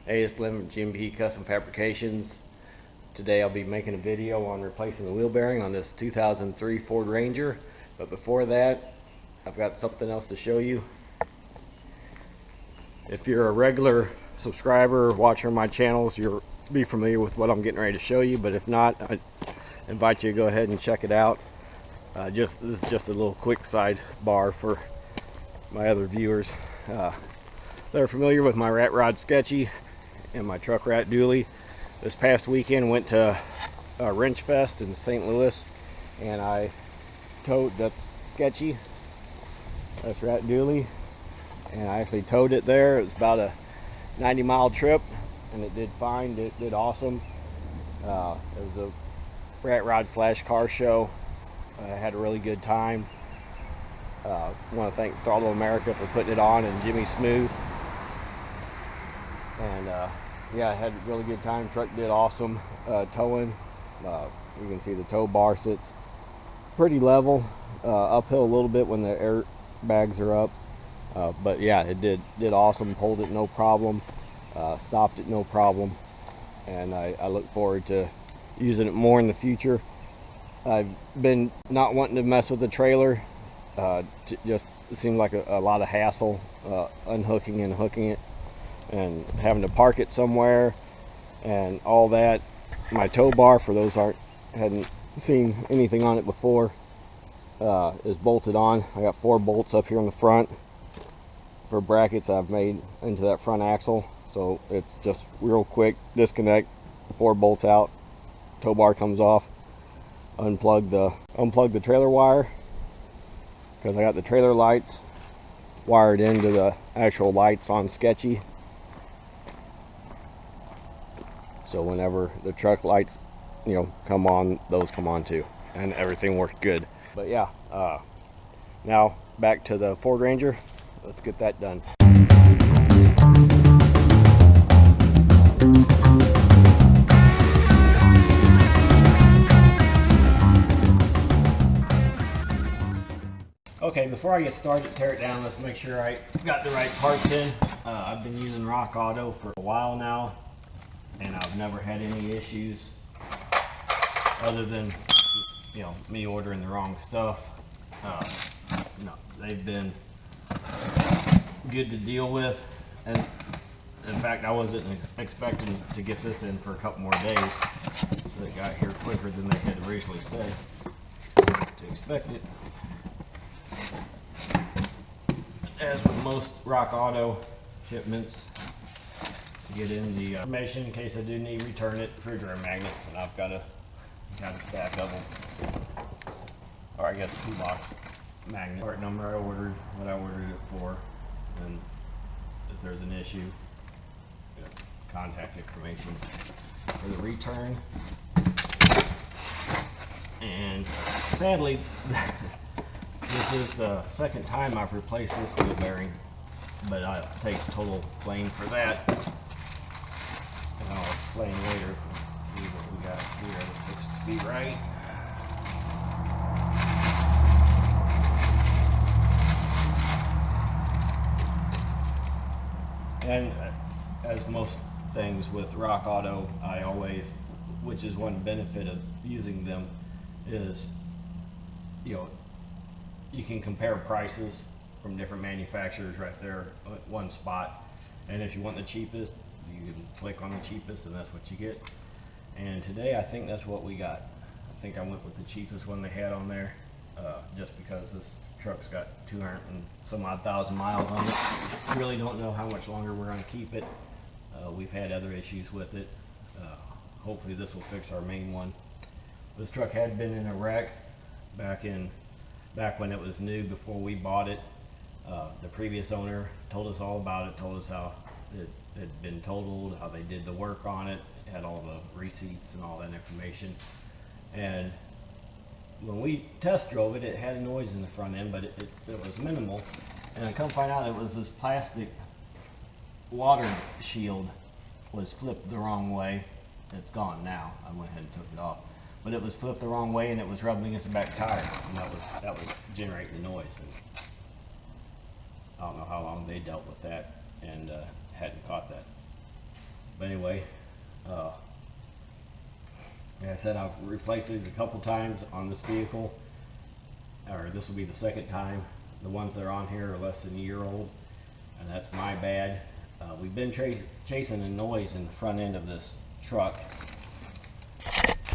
Hey, it's Lim, GMP Custom Fabrications. Today I'll be making a video on replacing the wheel bearing on this 2003 Ford Ranger. But before that, I've got something else to show you. If you're a regular subscriber or watcher of my channels, you'll be familiar with what I'm getting ready to show you. But if not, I invite you to go ahead and check it out. This is just a little quick sidebar for my other viewers. They're familiar with my rat rod sketchy and my truck rat dually. This past weekend went to Wrench Fest in St. Louis, and I towed the sketchy, that's rat dually, and I actually towed it there. It was about a 90-mile trip, and it did fine. It did awesome. It was a rat rod slash car show. I had a really good time. I want to thank Throttle America for putting it on, and Jimmy Smooth. And yeah, I had a really good time. Truck did awesome towing. You can see the tow bar sits pretty level, uphill a little bit when the air bags are up, but yeah, it did awesome. Pulled it no problem, stopped it no problem, and I look forward to using it more in the future. I've been not wanting to mess with the trailer. Just it seemed like a lot of hassle, unhooking and hooking it and having to park it somewhere and all that. My tow bar, for those hadn't seen anything on it before, is bolted on. I got 4 bolts up here on the front for brackets I've made into that front axle, so it's just real quick disconnect the 4 bolts out, tow bar comes off, unplug the trailer wire, because I got the trailer lights wired into the actual lights on sketchy. So whenever the truck lights, come on, those come on too, and everything worked good. But yeah, now back to the Ford Ranger. Let's get that done. Okay, before I get started, tear it down, let's make sure I got the right parts in. I've been using Rock Auto for a while now, and I've never had any issues other than me ordering the wrong stuff. No, they've been good to deal with, and in fact I wasn't expecting to get this in for a couple more days, so it got here quicker than they had originally said to expect it. As with most Rock Auto shipments, get in the information in case I do need to return it. Refrigerator magnets, and I've got a stack of them, or I guess 2-box magnet. Part number I ordered, what I ordered it for, and if there's an issue, contact information for the return. And sadly, this is the second time I've replaced this wheel bearing, but I'll take total blame for that. And I'll explain later. Let's see what we got here. This looks to be right. And as most things with Rock Auto, I always, which is one benefit of using them, is you can compare prices from different manufacturers right there at one spot, and if you want the cheapest, you can click on the cheapest and that's what you get. And today I think that's what we got. I think I went with the cheapest one they had on there, just because this truck's got 200 and some odd thousand miles on it. Really don't know how much longer we're going to keep it. We've had other issues with it. Hopefully this will fix our main one. This truck had been in a wreck back when it was new, before we bought it. The previous owner told us all about it, told us how it had been totaled, how they did the work on it, had all the receipts and all that information. And when we test drove it, it had a noise in the front end, but it was minimal. And I come find out it was this plastic water shield was flipped the wrong way. It's gone now. I went ahead and took it off. But it was flipped the wrong way, and it was rubbing against the back tire, and that was generating the noise. And I don't know how long they dealt with that and hadn't caught that. But anyway, like I said, I've replaced these a couple times on this vehicle, or this will be the second time. The ones that are on here are less than a year old, and that's my bad. We've been chasing the noise in the front end of this truck.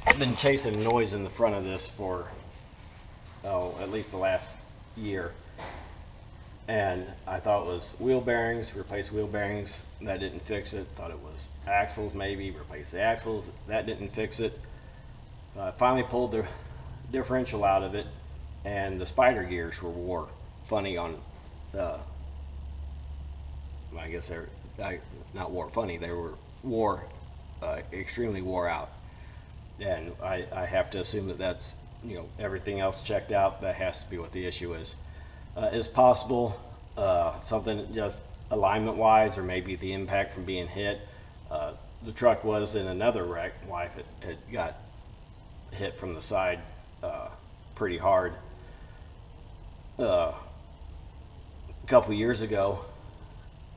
I've been chasing noise in the front of this for, at least the last year. And I thought it was wheel bearings, replace wheel bearings. That didn't fix it. Thought it was axles, maybe, replace the axles. That didn't fix it. I finally pulled the differential out of it, and the spider gears wore funny on, I guess they're not wore funny, they were extremely wore out. And I have to assume that that's, you know, everything else checked out. That has to be what the issue is. It's possible something just alignment wise, or maybe the impact from being hit. The truck was in another wreck. Wife had got hit from the side pretty hard a couple years ago,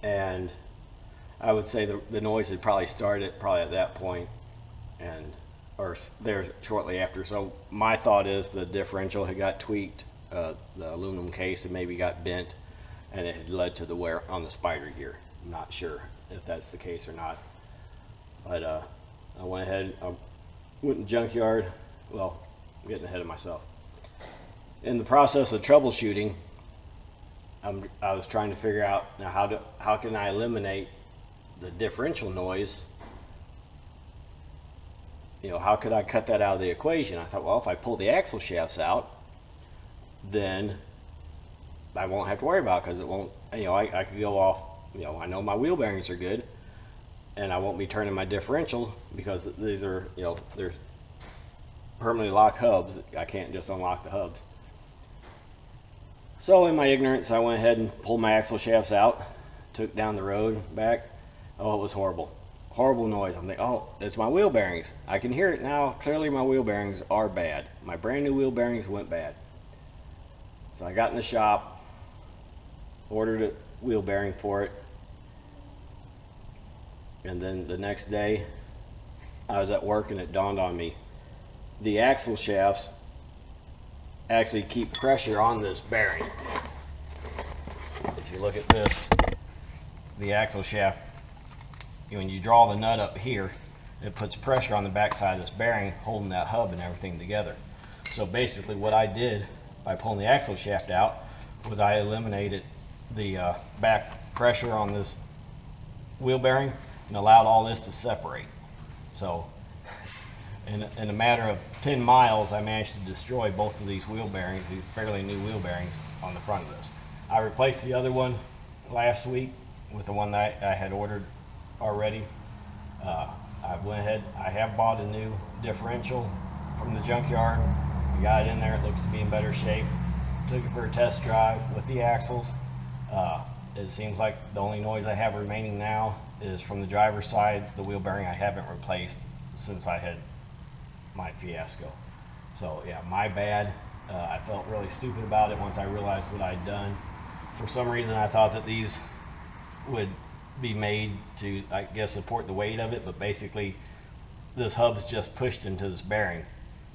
and I would say the noise had probably started at that point, and or there shortly after. So my thought is the differential had got tweaked, the aluminum case had maybe got bent, and it had led to the wear on the spider gear. I'm not sure if that's the case or not, but I went ahead, I went in the junkyard. Well, I'm getting ahead of myself. In the process of troubleshooting, I was trying to figure out now how can I eliminate the differential noise. You know, how could I cut that out of the equation? I thought, well, if I pull the axle shafts out, then I won't have to worry about it, because it won't, you know, I could go off, you know, I know my wheel bearings are good, and I won't be turning my differential, because these are, you know, there's permanently locked hubs. I can't just unlock the hubs. So in my ignorance, I went ahead and pulled my axle shafts out, took down the road back. Oh, it was horrible. Horrible noise. I'm thinking, oh, it's my wheel bearings. I can hear it now. Clearly my wheel bearings are bad. My brand new wheel bearings went bad. So I got in the shop, ordered a wheel bearing for it, and then the next day I was at work and it dawned on me, the axle shafts actually keep pressure on this bearing. If you look at this, the axle shaft, when you draw the nut up here, it puts pressure on the back side of this bearing, holding that hub and everything together. So basically what I did by pulling the axle shaft out was I eliminated the back pressure on this wheel bearing and allowed all this to separate. So in a matter of 10 miles, I managed to destroy both of these wheel bearings, these fairly new wheel bearings on the front of this. I replaced the other one last week with the one that I had ordered already. I went ahead, I have bought a new differential from the junkyard. We got it in there, it looks to be in better shape. Took it for a test drive with the axles. It seems like the only noise I have remaining now is from the driver's side, the wheel bearing I haven't replaced since I had my fiasco. So yeah, my bad. I felt really stupid about it once I realized what I'd done. For some reason I thought that these would be made to, I guess, support the weight of it, but basically this hub's just pushed into this bearing,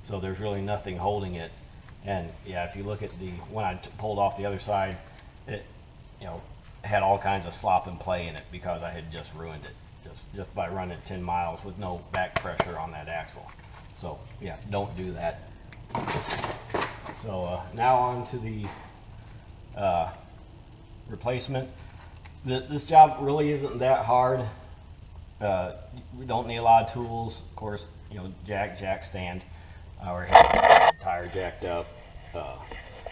so there's really nothing holding it. And yeah, if you look at the when I pulled off the other side, it, you know, had all kinds of slop and play in it because I had just ruined it just by running 10 miles with no back pressure on that axle. So yeah, don't do that. So now on to the replacement. This job really isn't that hard. We don't need a lot of tools. Of course, you know, jack stand, or have the tire jacked up.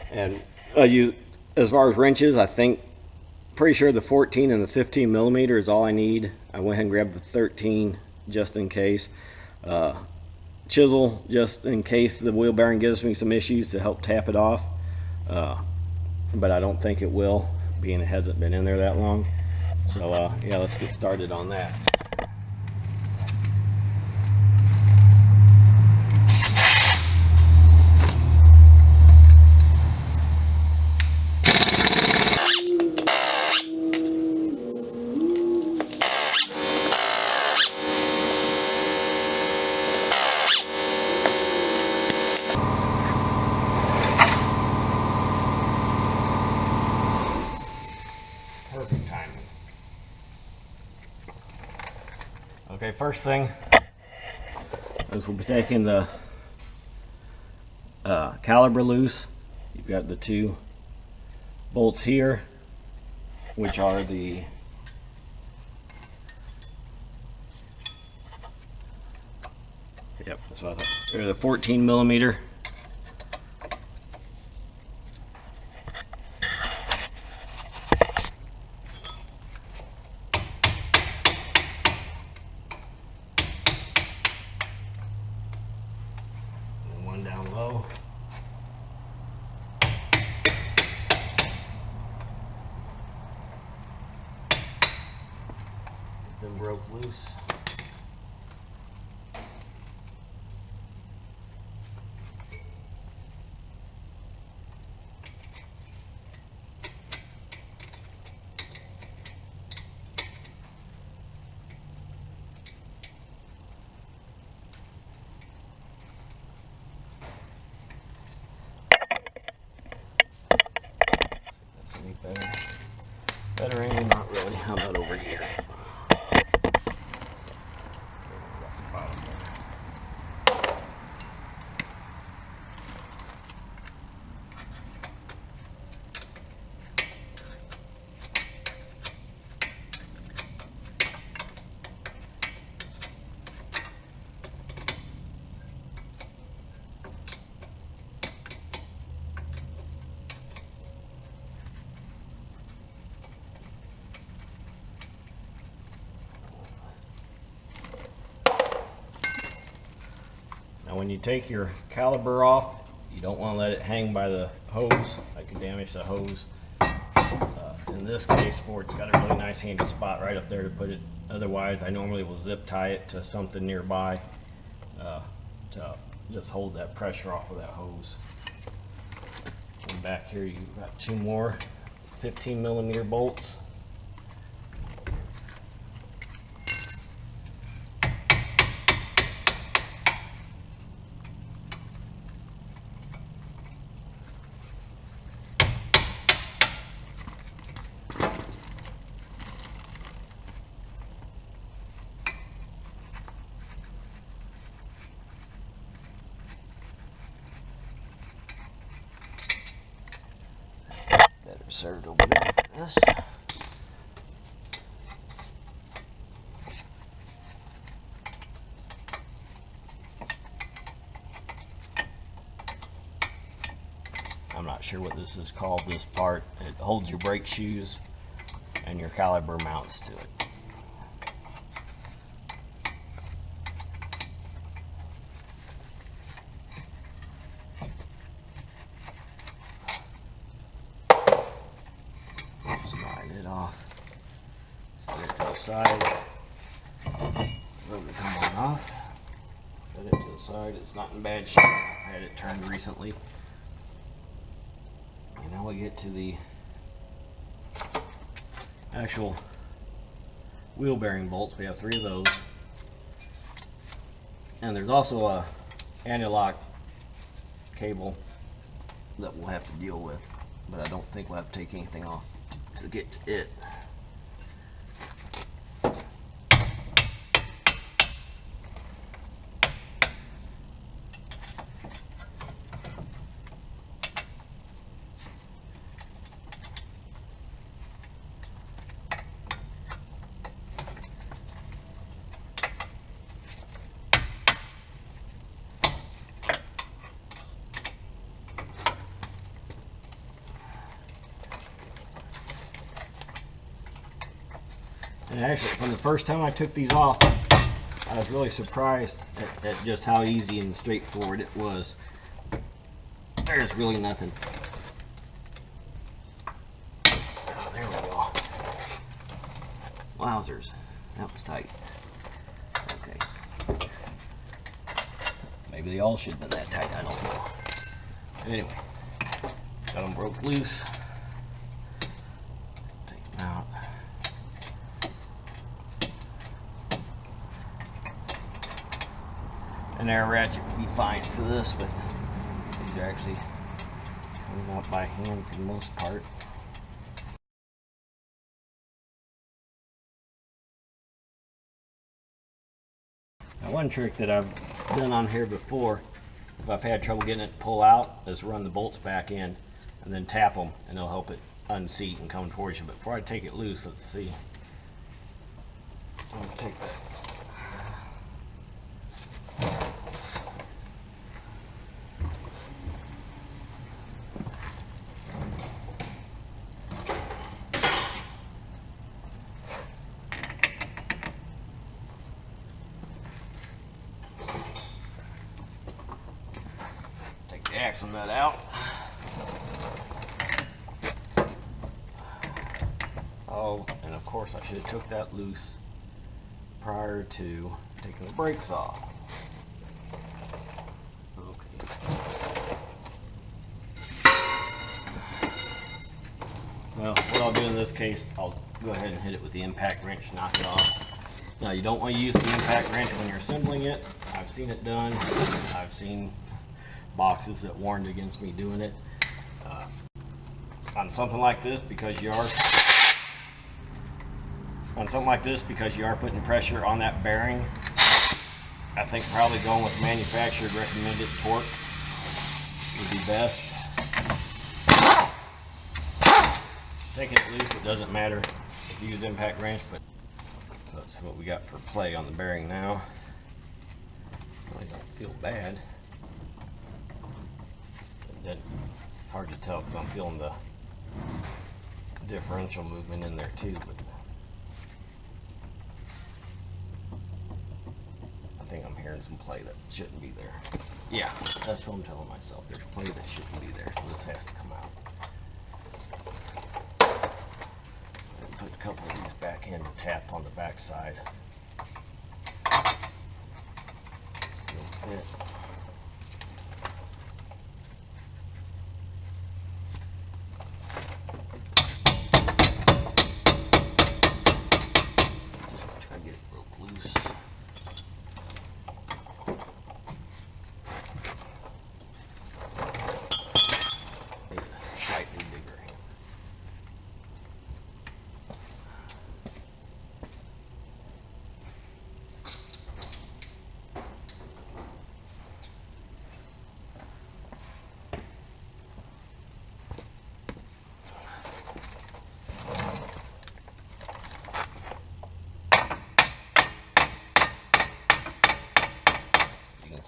And as far as wrenches, I think, pretty sure the 14 and the 15 millimeter is all I need. I went ahead and grabbed the 13 just in case. Chisel just in case the wheel bearing gives me some issues to help tap it off. But I don't think it will, being it hasn't been in there that long. So yeah, let's get started on that. Okay, first thing is we'll be taking the caliber loose. You've got the two bolts here, which are the that's what I thought. They're the 14 millimeter. And one down low. Then broke loose. Better aim, not really. How about over here? When you take your caliber off, you don't want to let it hang by the hose. That can damage the hose. In this case, Ford's got a really nice handy spot right up there to put it. Otherwise, I normally will zip tie it to something nearby to just hold that pressure off of that hose. And back here, you've got two more 15 millimeter bolts. Served over there for this. I'm not sure what this is called, this part. It holds your brake shoes and your caliber mounts to it. Off. Set it to the side. Rubber come on off. Set it to the side. It's not in bad shape. I had it turned recently. And now we get to the actual wheel bearing bolts. We have 3 of those. And there's also a anti-lock cable that we'll have to deal with, but I don't think we'll have to take anything off to get to it. And actually, from the first time I took these off, I was really surprised at just how easy and straightforward it was. There's really nothing. Oh, there we go. Wowzers, that was tight. Okay. Maybe they all should have been that tight, I don't know. Anyway, got them broke loose. Take them out. An air ratchet would be fine for this, but these are actually coming out by hand for the most part. Now, one trick that I've done on here before, if I've had trouble getting it to pull out, is run the bolts back in and then tap them, and it'll help it unseat and come towards you. But before I take it loose, let's see. I'm gonna take that. Take the axle nut out. Oh, and of course I should have took that loose prior to taking the brakes off. Okay. Well, what I'll do in this case, I'll go ahead and hit it with the impact wrench, knock it off. Now, you don't want to use the impact wrench when you're assembling it. I've seen it done. I've seen boxes that warned against me doing it. On something like this, because you are putting pressure on that bearing, I think probably going with manufactured recommended torque would be best. Taking it loose, it doesn't matter if you use impact wrench, but so that's what we got for play on the bearing now. Really don't feel bad. It's hard to tell because I'm feeling the differential movement in there too, but I think I'm hearing some play that shouldn't be there. Yeah, that's what I'm telling myself. There's play that shouldn't be there, so this has to come out. And put a couple of these back in to tap on the back side. Still fit.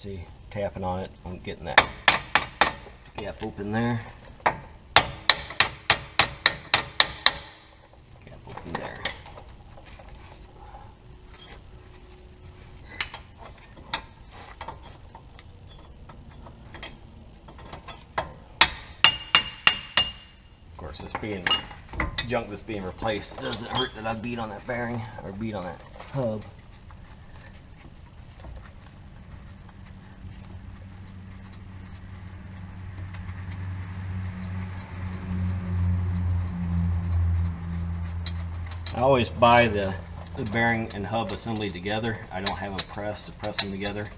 See, tapping on it, I'm getting that gap open there. Gap open there. Of course, this being junk that's being replaced, it doesn't hurt that I beat on that bearing or beat on that hub. I always buy the bearing and hub assembly together. I don't have a press to press them together.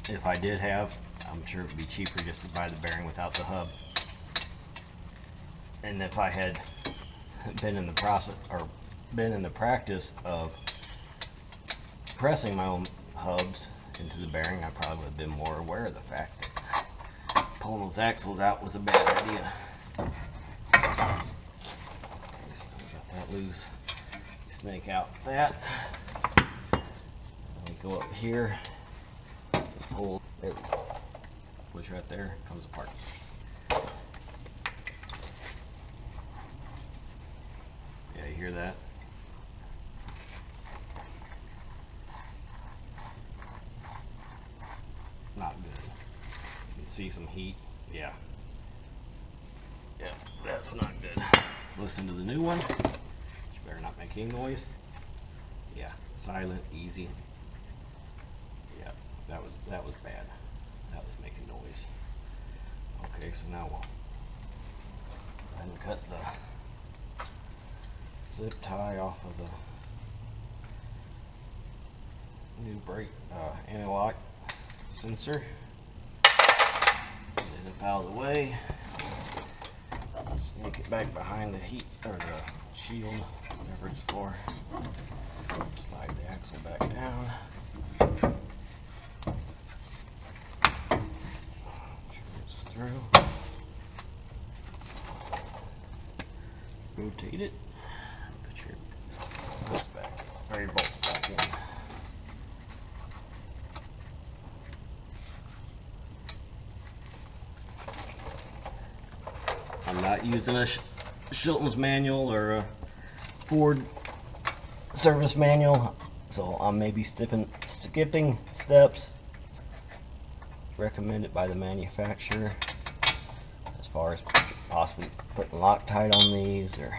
If I did have, I'm sure it would be cheaper just to buy the bearing without the hub. And if I had been in the process or been in the practice of pressing my own hubs into the bearing, I probably would have been more aware of the fact that pulling those axles out was a bad idea. That loose, snake out that. We go up here, pull, there we go. Push right there, comes apart. Yeah, you hear that? Not good. You can see some heat. Yeah. Yeah, that's not good. Listen to the new one. Better not make any noise. Yeah, silent, easy. Yeah, that was bad. That was making noise. Okay, so now we'll go ahead and cut the zip tie off of the new brake anti-lock sensor. Get it out of the way. Sneak it back behind the heat or the shield, whatever it's for. Slide the axle back down. read it. Put your bolts back, or your bolts back in. I'm not using a Shilton's manual or a Ford service manual, so I may be skipping steps recommended by the manufacturer as far as possibly putting Loctite on these or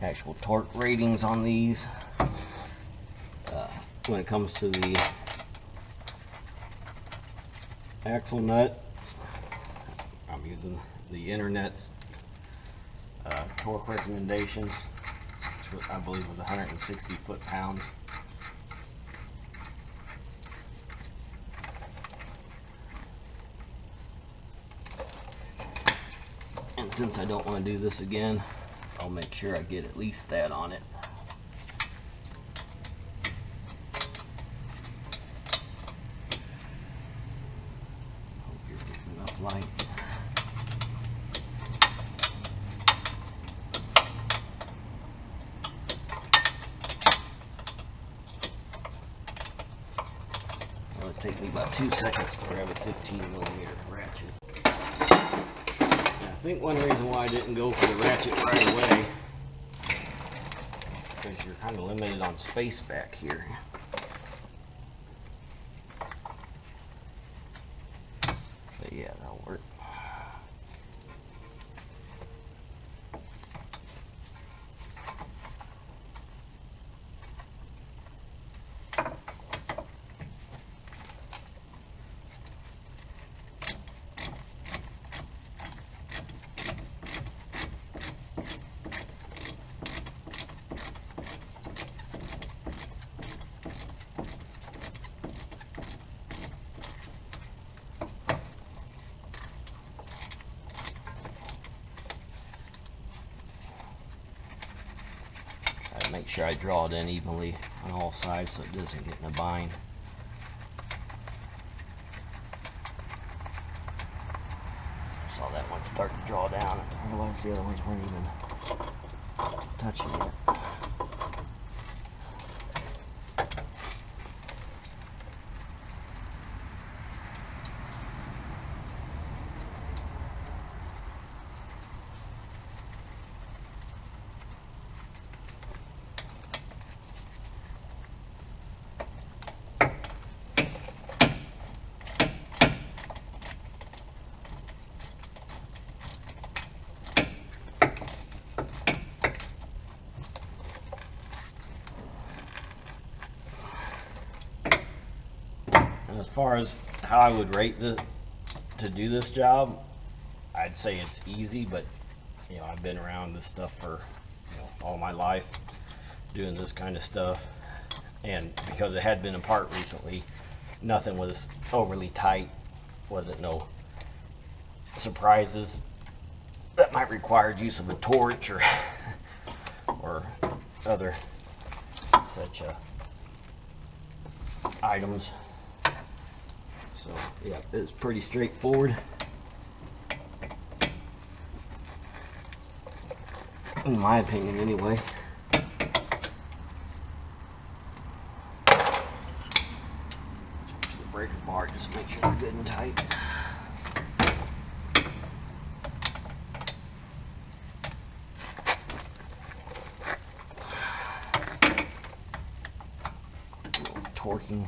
actual torque ratings on these. When it comes to the axle nut, I'm using the internet's torque recommendations, which I believe was 160 foot-pounds. And since I don't want to do this again, I'll make sure I get at least that on it. Hope you're getting enough light. It'll take me about 2 seconds to grab a 15mm ratchet. I think one reason why I didn't go for the ratchet right away is because you're kind of limited on space back here. But yeah, that'll work. Make sure I draw it in evenly on all sides so it doesn't get in a bind. Saw that one start to draw down, otherwise the other ones weren't even touching it. As far as how I would rate to do this job, I'd say it's easy, but you know, I've been around this stuff for all my life doing this kind of stuff, and because it had been apart recently, nothing was overly tight, wasn't no surprises that might require use of a torch or other such items. So yeah, it's pretty straightforward, in my opinion anyway. The breaker bar, just make sure they're good and tight. A little torquing.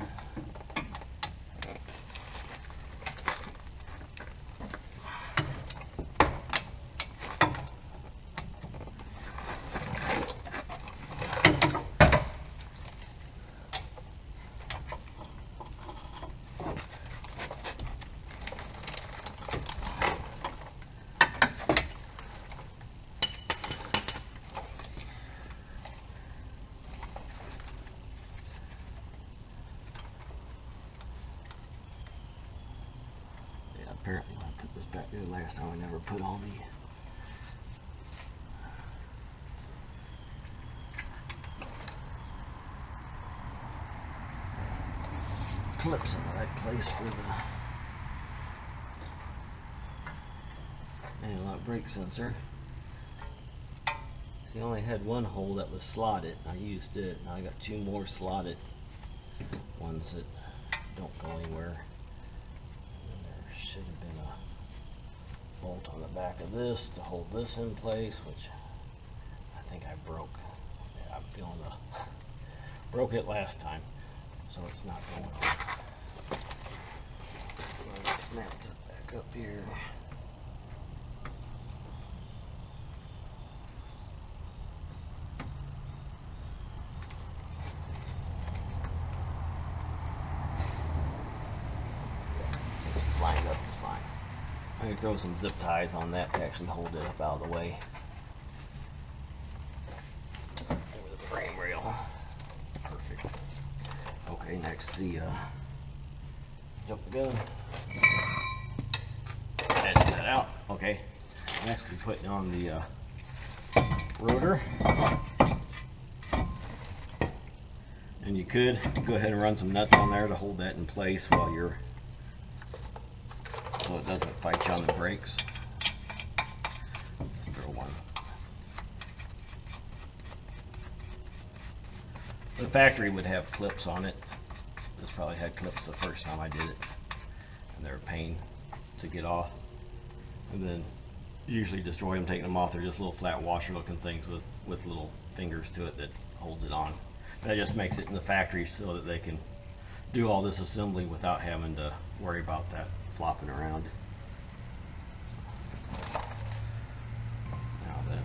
Apparently when I put this back there last time, I never put all the clips in the right place for the anti-lock brake sensor. See, I only had one hole that was slotted. I used it. Now I got 2 more slotted ones that don't go anywhere. And there should have been a bolt on the back of this to hold this in place, which I think I broke. Yeah, I'm feeling broke it last time, so it's not going on. Let's snap it back up here. Lined up is fine. I can throw some zip ties on that to actually hold it up out of the way. Over the frame rail. Perfect. Okay, next the jump the gun. Edge that out. Okay. Next we're putting on the rotor. And you could go ahead and run some nuts on there to hold that in place while you're, so it doesn't fight you on the brakes. Let's throw one. The factory would have clips on it. This probably had clips the first time I did it, and they're a pain to get off. And then usually destroy them taking them off. They're just little flat washer looking things with little fingers to it that holds it on. That just makes it in the factory so that they can do all this assembly without having to worry about that flopping around. Now then,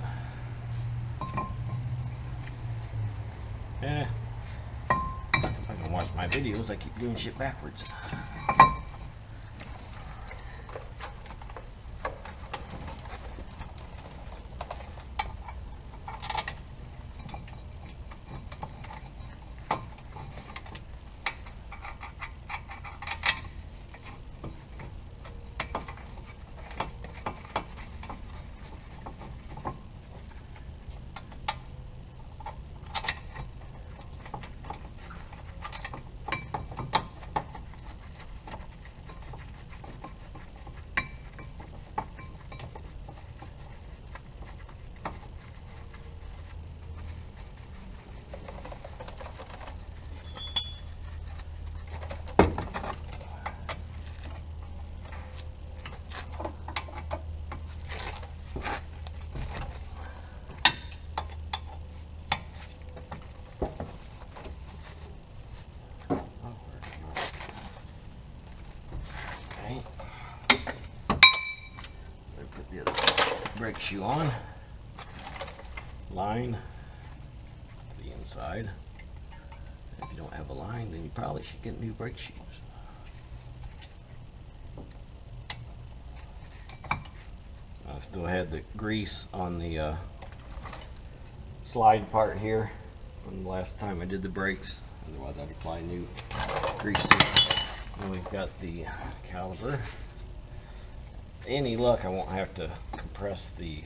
if I can watch my videos, I keep doing shit backwards. Brake shoe on, line to the inside. If you don't have a line, then you probably should get new brake shoes. I still had the grease on the slide part here from the last time I did the brakes, otherwise I'd apply new grease to it. And we've got the caliper. Any luck, I won't have to compress the,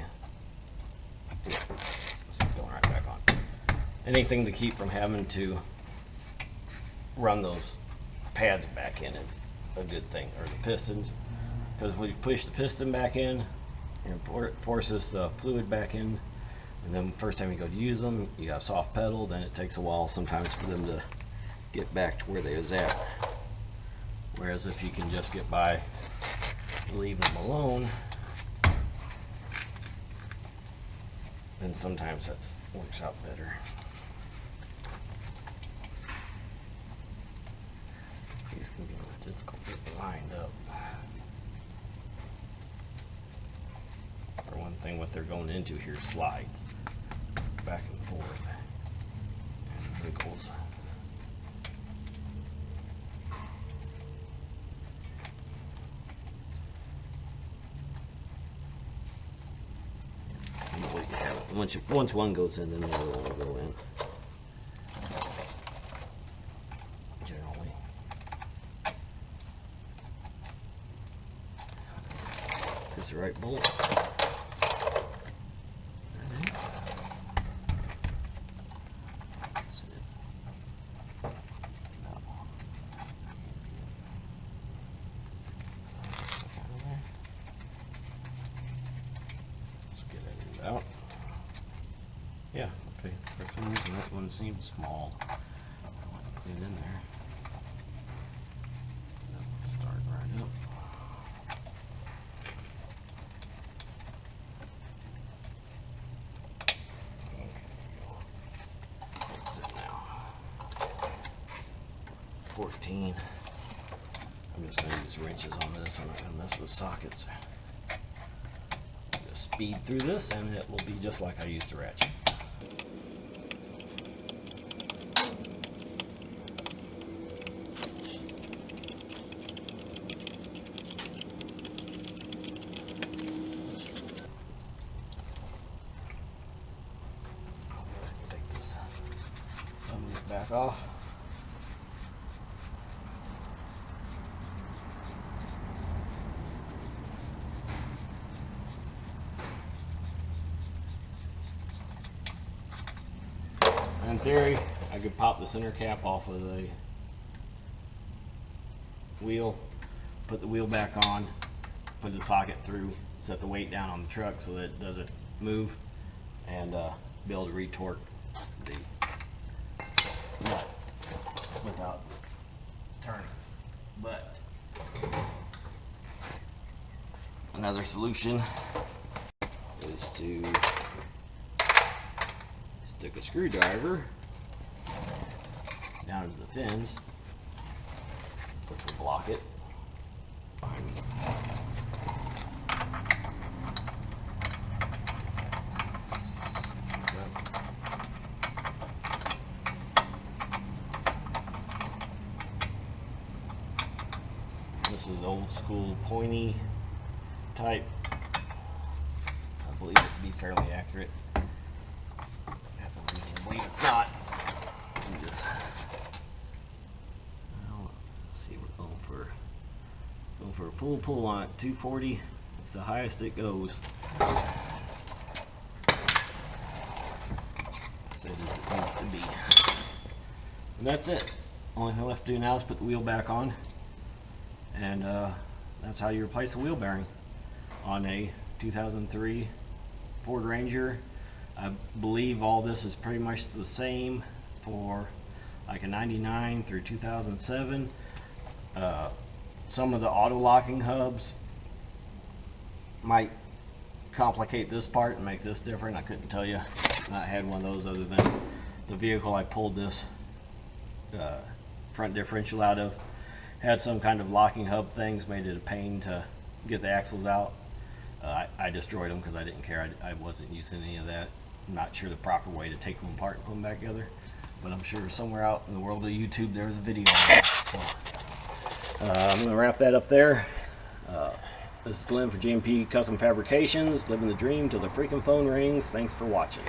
it's going right back on. Anything to keep from having to run those pads back in is a good thing, or the pistons, because when you push the piston back in, it forces the fluid back in, and then first time you go to use them, you got a soft pedal, then it takes a while sometimes for them to get back to where they was at. Whereas if you can just get by leave them alone, then sometimes that works out better. These can be a little difficult to get lined up. For one thing, what they're going into here slides back and forth and wrinkles. Once one goes in, then the other one will go in. Generally. Is the right bolt. Let's get it out. one seems small. I want to put it in there. Start right up. What's it now? 14. I'm just going to use wrenches on this. I'm not going to mess with sockets. Just speed through this and it will be just like I used to ratchet. Take this back off. In theory, I could pop the center cap off of the wheel, put the wheel back on, put the socket through, set the weight down on the truck so that it doesn't move, and be able to retorque the nut without turning. But another solution is to stick a screwdriver down into the fins, which will block it. This is old school pointy type. I believe it to be fairly accurate. I believe it's not. Just, well, let's see, we're going for a full pull on it. 240. It's the highest it goes. Set as it needs to be. And that's it. Only thing left to do now is put the wheel back on, and that's how you replace a wheel bearing on a 2003 Ford Ranger. I believe all this is pretty much the same for like a 99 through 2007. Some of the auto locking hubs might complicate this part and make this different. I couldn't tell you. I had one of those other than the vehicle I pulled this front differential out of. Had some kind of locking hub things, made it a pain to get the axles out. I destroyed them because I didn't care. I wasn't using any of that. I'm not sure the proper way to take them apart and put them back together, but I'm sure somewhere out in the world of YouTube there's a video on that. So I'm going to wrap that up there. This is Glenn for GMP Custom Fabrications, living the dream till the freaking phone rings. Thanks for watching.